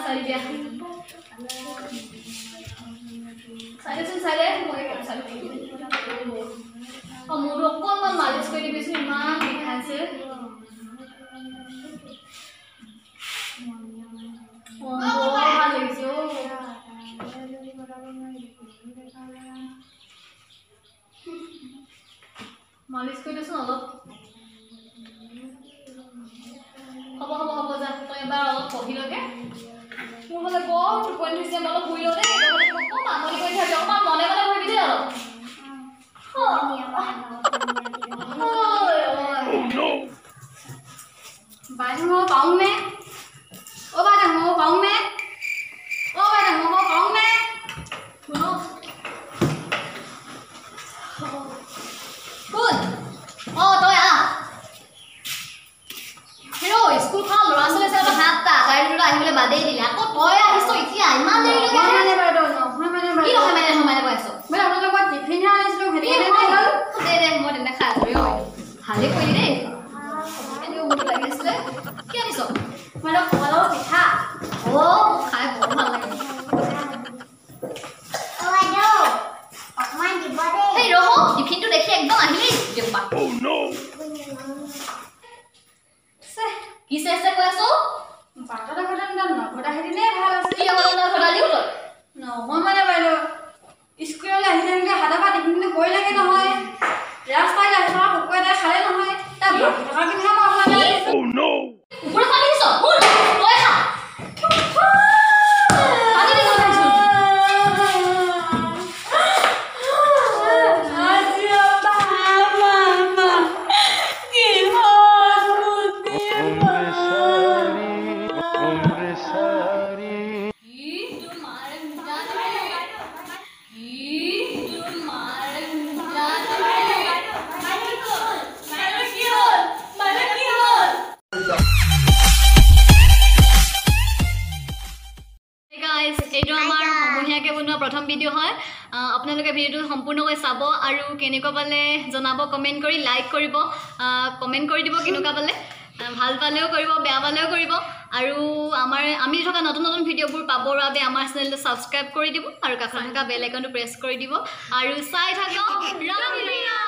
सारी दिया सारे सुन सारे মই সাৰি और मुर অকমান মালিশ কৰি দিবিছো ইমান বিখাইছে ও ভাল লাগিছে মালিশ কৰি দিছো অলপ হ'ব যা তই এবাৰ অলপ পঢ়ি লগে মোৰ হলে বৰ টোপনি ধৰিছে অলপ শুই লও দেই কম আমনি কৰি থাকে অকমান মনে মনে বহিবি দেই অলপ বাইদেউ মই পাওঁনে অ বাইদেউ মই পাওঁনে অ বাইদেউ মই পাওঁনে শুনো কোন অ তই আ হেৰো স্কুল খন ল'ৰা ছোৱালী চাই হাতটা গাড়ীটো আহিবলৈ বাদেই দিলে আকৌ তই আহিছ এতিয়া ইমান দেৰি লাগে মানে বাইদেউ কি নহয় কৈ আছো মই আপোনালোকৰ পৰা টিফিন আনিছিলো হেৰি দে মই তেনে খাই আছো ভালে কৰি দেই এনেও মোক লাগিছিলে কি আনিছ মই কমলৰ পিঠা অ খাই বৰ ভাল লাগে অ বাইদেউ অকমান দিব দেই হেই ৰহ টিফিনটো দেখি একদম আহিলি জেপা ও নো কি চেষ্টা কৈ আছো বাটটা ঘটাম নঘটা হেদিনে ভাল আছে কি অলপ ঘটালিও তই নহয় মানে বাইদেউ স্কুললৈ আহিলে এনেকৈ হাতৰ পৰা টিফিনটো গৈ লাগে নহয় ৰাস্তাত আহি থকা কুকুৰ এটা খালে নহয় তাৰ বাকী থকা পিঠা মই আপোনাক কুকুৰ খালি দিছ মোৰ তই খা পানী দিব খাইছো प्रथम भिडिओ है आपनालोके भिडिओ सम्पूर्णকৈ চাব আৰু কেনেকুৱা পালে জনাব কমেন্ট কৰি লাইক কৰিব কমেন্ট কৰি দিব কেনেকুৱা পালে ভাল পালেও কৰিব বেয়া পালেও কৰিব আৰু আমি থকা নতুন নতুন ভিডিওবোৰ পাবৰ বাবে আমাৰ চেনেলটো সাবস্ক্ৰাইব কৰি দিব আৰু কাষত থকা বেল আইকনটো প্ৰেছ কৰি দিব আৰু চাই থাকক ৰামৰিয়া